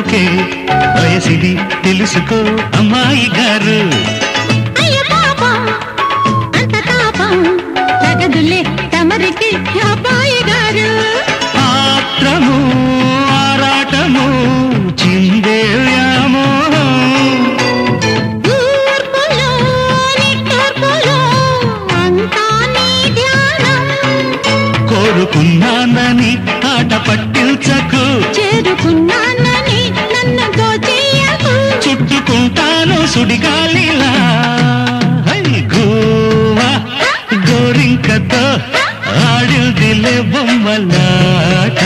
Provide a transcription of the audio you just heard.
Okay వయసిది తెలుసుకో అమ్మాయి గారు. అయ్య పాపం అంత తాపం తగదులే తమరికి అబ్బాయి గారు. ఆత్రము ఆరాటము చిందే వ్యామోహం ఊర్పులో నిట్టూర్పులో అంతా నీ ధ్యానం. కోరుకున్నానని ఆట పట్టించకు, చేరుకున్నానని నన్ను దోచేయకు. చుట్టుకుంటాను సుడిగాలిలా. హై గోవా గోరింకతో ఆడిందిలే బొమ్మలాట.